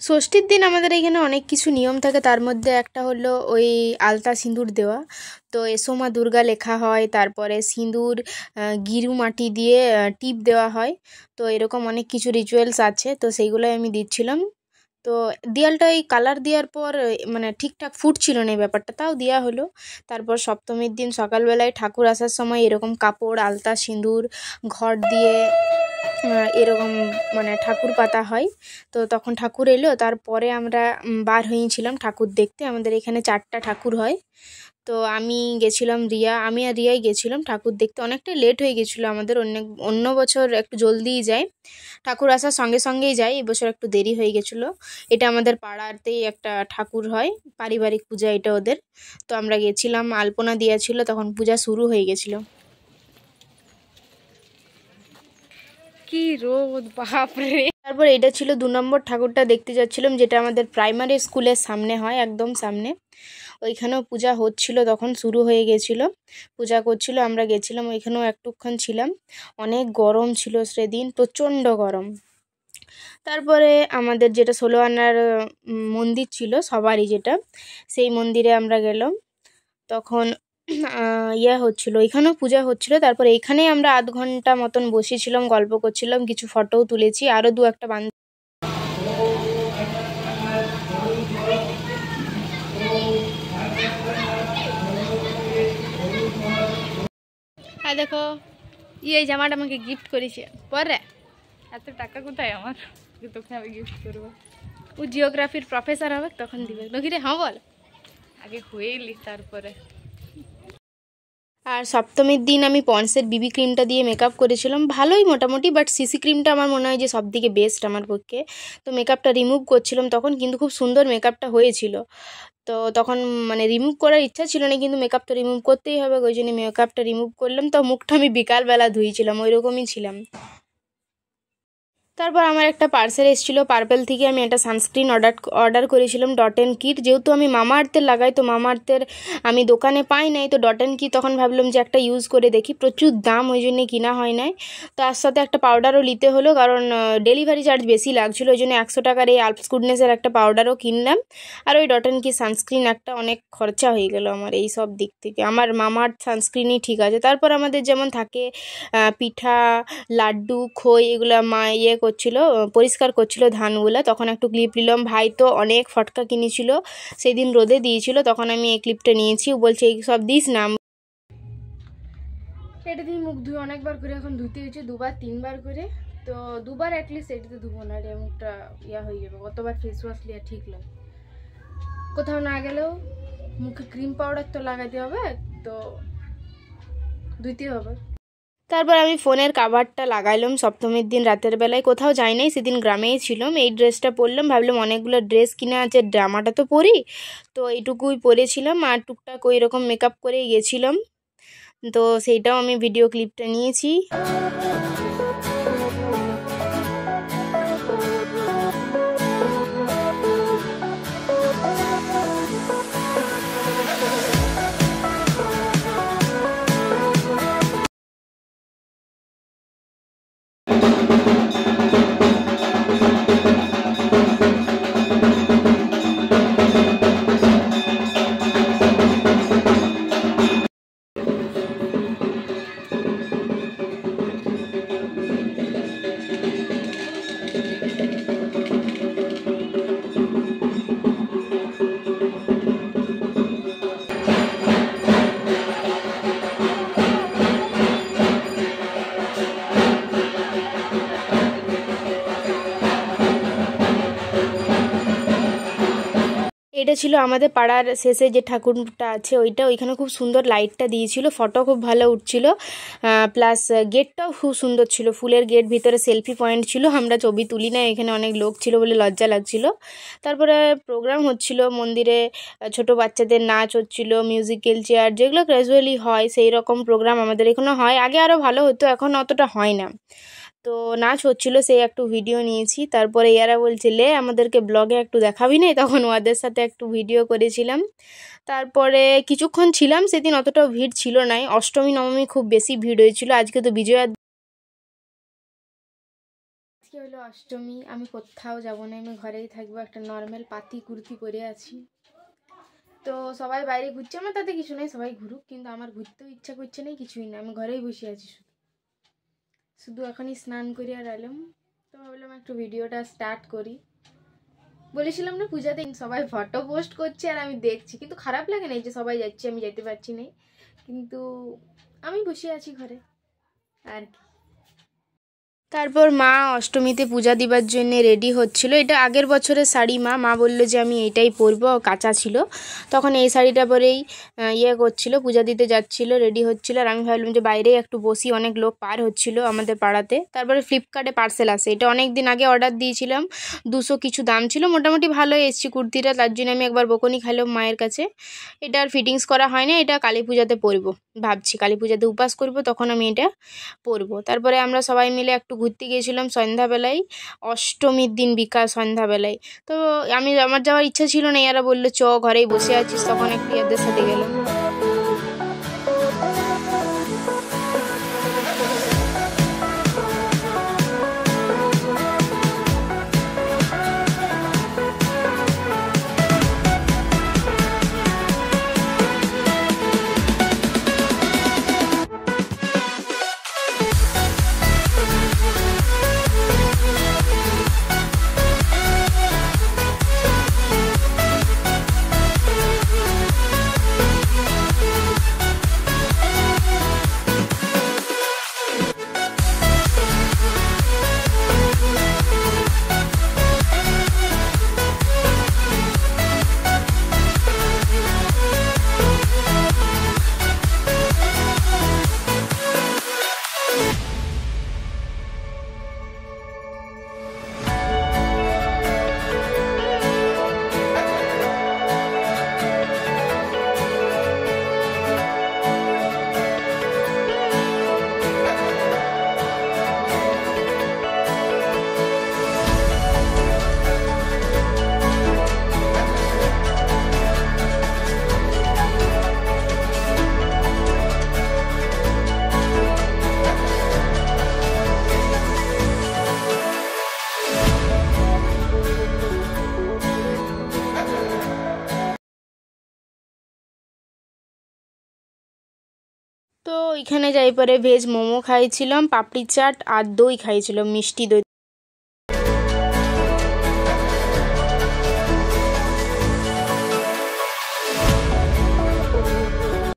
ষষ্ঠীর দিন আমাদের এখানে অনেক কিছু নিয়ম থাকে, তার মধ্যে একটা হলো ওই আলতা সিঁদুর দেওয়া। তো এসো মা দুর্গা লেখা হয়, তারপরে সিঁদুর গিরু মাটি দিয়ে টিপ দেওয়া হয়। তো এরকম অনেক কিছু রিচুয়ালস আছে, তো সেইগুলোই আমি দিচ্ছিলাম। তো দেয়ালটা এই কালার দেওয়ার পর মানে ঠিকঠাক ফুটছিল না এই ব্যাপারটা, তাও দেওয়া হলো। তারপর সপ্তমীর দিন সকালবেলায় ঠাকুর আসার সময় এরকম কাপড় আলতা সিঁদুর ঘট দিয়ে এরকম মানে ঠাকুর পাতা হয়। তো তখন ঠাকুর এলো, তারপরে আমরা বার হয়েছিলাম ঠাকুর দেখতে। আমাদের এখানে 4টা ঠাকুর হয়। তো আমি গেছিলাম, আমি আর রিয়াই গেছিলাম ঠাকুর দেখতে। অনেকটা লেট হয়ে গেছিলো আমাদের, অন্য বছর একটু জলদিই যায়, ঠাকুর আসার সঙ্গে সঙ্গেই যায়, এবছর একটু দেরি হয়ে গেছিলো। এটা আমাদের পাড়াতেই একটা ঠাকুর হয়, পারিবারিক পূজা এটা ওদের। তো আমরা গেছিলাম, আলপনা দিয়েছিল, তখন পূজা শুরু হয়ে গেছিলো। কি রোদ বাপরে। তারপর এটা ছিল 2 নম্বর ঠাকুরটা দেখতে যাচ্ছিলাম, যেটা আমাদের প্রাইমারি স্কুলের সামনে হয়, একদম সামনে। ওইখানেও পূজা হচ্ছিল, তখন শুরু হয়ে গেছিল, পূজা করছিল, আমরা গেছিলাম ওইখানেও একটুক্ষণ ছিলাম। অনেক গরম ছিল সেদিন, প্রচণ্ড গরম। তারপরে আমাদের যেটা 16 আনার মন্দির ছিল সবারই, যেটা সেই মন্দিরে আমরা গেলাম। তখন হচ্ছিল, এখানেও পূজা হচ্ছিল। তারপর এইখানেই আমরা আধ ঘন্টা মতন বসেছিলাম, গল্প করছিলাম, কিছু ফটোও তুলেছি, আরও 2-1টা আর দেখো এই জামাটা আমাকে গিফট করেছে, পরে এত টাকা কোথায় আমার যে তোকে আমি গিফট করবো? ও জিওগ্রাফির প্রফেসর হবে, তখন দিবে নাকি রে? হ্যাঁ বল। আগে হয়েইলি তারপরে। আর সপ্তমীর দিন আমি পন্সের বিবি ক্রিমটা দিয়ে মেকআপ করেছিলাম, ভালোই মোটামুটি, বাট সিসি ক্রিমটা আমার মনে হয় যে সব থেকে বেস্ট আমার পক্ষে। তো মেকআপটা রিমুভ করছিলাম তখন, কিন্তু খুব সুন্দর মেকআপটা হয়েছিল। তো তখন মানে রিমুভ করার ইচ্ছা ছিল না, কিন্তু মেকআপ তো রিমুভ করতেই হবে, ওই জন্য মেকআপটা রিমুভ করলাম। তো মুখটা আমি বিকালবেলা ধুয়েছিলাম, ওই রকমই ছিলাম। তারপর আমার একটা পার্সেল এসেছিলো পার্পেল থেকে, আমি একটা সানস্ক্রিন অর্ডার করেছিলাম ডট অ্যান্ড কির। যেহেতু আমি মামা আর্থের লাগাই, তো মামা আর্থের আমি দোকানে পাই নাই, তো ডট অ্যান্ড কি তখন ভাবলাম যে একটা ইউজ করে দেখি, প্রচুর দাম, ওই জন্যে কিনা হয় নাই। তার সাথে একটা পাউডারও নিতে হলো, কারণ ডেলিভারি চার্জ বেশি লাগছিলো, ওই জন্য 100 টাকার এই আলপস গুডনেসের একটা পাউডারও কিনলাম। আর ওই ডট অ্যান্ড কি সানস্ক্রিন একটা, অনেক খরচা হয়ে গেল আমার এই সব দিক থেকে। আমার মামা আর্থ সানস্ক্রিনই ঠিক আছে। তারপর আমাদের যেমন থাকে পিঠা, লাড্ডু, খই, এগুলো মা করছিল, পরিষ্কার করছিল ধানগুলো, তখন একটু ক্লিপ নিলাম। ভাই তো অনেক ফটকা কিনেছিল, সেই দিন রোদে দিয়েছিল, তখন আমি এই ক্লিপটা নিয়েছি। ও বলছে এই সব দিস না। এটা দিয়ে মুখ ধুয়ে অনেকবার করে এখন ধুতে হয়েছে, 2-3বার করে। তো 2বার অ্যাটলিস্ট এটাতে ধুবো, না রে মুখটা হয়ে যাবে। কতবার ফেস ওয়াশ লিয়া ঠিক লাগে, কোথাও না গেলেও মুখে ক্রিম পাউডার তো লাগাইতে হবে, তো ধুইতে হবে। তারপর আমি ফোনের কাভারটা লাগাইলাম সপ্তমীর দিন রাতের বেলায়, কোথাও যাই নাই, সেদিন গ্রামেই ছিলাম। এই ড্রেসটা পরলাম, ভাবলাম অনেকগুলো ড্রেস কিনে আছে, জামাটা তো পরি, তো এইটুকুই পরেছিলাম। আর টুকটাক ওই রকম মেকআপ করেই গেছিলাম, তো সেইটাও আমি ভিডিও ক্লিপটা নিয়েছি। এটা ছিল আমাদের পাড়ার শেষে যে ঠাকুরটা আছে ওইটা, ওইখানে খুব সুন্দর লাইটটা দিয়েছিল, ফটো খুব ভালো উঠছিল, প্লাস গেটটাও খুব সুন্দর ছিল, ফুলের গেট, ভিতরে সেলফি পয়েন্ট ছিল। আমরা ছবি তুলি না, এখানে অনেক লোক ছিল বলে লজ্জা লাগছিল। তারপরে প্রোগ্রাম হচ্ছিল মন্দিরে, ছোট বাচ্চাদের নাচ হচ্ছিল, মিউজিক্যাল চেয়ার, যেগুলো ক্যাজুয়ালি হয় সেই রকম প্রোগ্রাম আমাদের এখানে হয়। আগে আরও ভালো হতো, এখন অতটা হয় না। তো নাচ হচ্ছিল, সেই একটু ভিডিও নিয়েছি। তারপরে এরা বলছিলে আমাদেরকে ব্লগে একটু দেখাবি না, তখন ওদের সাথে একটু ভিডিও করেছিলাম। তারপরে কিছুক্ষণ ছিলাম, সেদিন অতটাও ভিড় ছিল না, অষ্টমী নবমী খুব বেশি ভিড় হয়েছিল। আজকে তো বিজয়া, আজকে হলো অষ্টমী, আমি কোথাও যাব না, আমি ঘরেই থাকবো, একটা নর্মাল পাতি কুর্তি পরে আছি। তো সবাই বাইরে ঘুরছে, আমার তাতে কিছু নেই, সবাই ঘুরুক, কিন্তু আমার ঘুরতেও ইচ্ছা করছে না, কিছুই না, আমি ঘরেই বসে আছি শুধু শুধু এখনই স্নান করে আর এলাম। তো ভাবলাম একটু ভিডিওটা স্টার্ট করি। বলেছিলাম না পূজাতে সবাই ফটো পোস্ট করছে আর আমি দেখছি, কিন্তু খারাপ লাগে না যে সবাই যাচ্ছে আমি যেতে পারছি না, কিন্তু আমি বসে আছি ঘরে আর কি। তারপর মা অষ্টমীতে পূজা দিবার জন্য রেডি হচ্ছিল। এটা আগের বছরের শাড়ি, মা বললো যে আমি এইটাই পরবো, কাঁচা ছিল তখন, এই শাড়িটা পরেই করছিল, পূজা দিতে যাচ্ছিল, রেডি হচ্ছিল। আর আমি ভাবলাম যে বাইরেই একটু বসি, অনেক লোক পার হচ্ছিল আমাদের পাড়াতে। তারপরে ফ্লিপকার্টে পার্সেল আসে, এটা অনেক দিন আগে অর্ডার দিয়েছিলাম, 200 কিছু দাম ছিল, মোটামুটি ভালোই এসেছি কুর্তিটা, তার জন্য আমি একবার বকুনি খাইলাম মায়ের কাছে। এটা আর ফিটিংস করা হয় না, এটা কালী পূজাতে পরবো ভাবছি, কালী পূজাতে উপাস করবো, তখন আমি এটা পরবো। তারপরে আমরা সবাই মিলে একটু ঘুরতে গিয়েছিলাম সন্ধ্যাবেলায়, অষ্টমীর দিন বিকাল সন্ধ্যাবেলায়। তো আমার যাওয়ার ইচ্ছা ছিল না, এরা বললো চ ঘরেই বসে আছিস, তখন একটু এদের সাথে গেলাম। তো এখানে যাই পরে ভেজ মোমো খাইছিলাম, পাপড়ি চাট আর দই খাইছিলাম, মিষ্টি দই।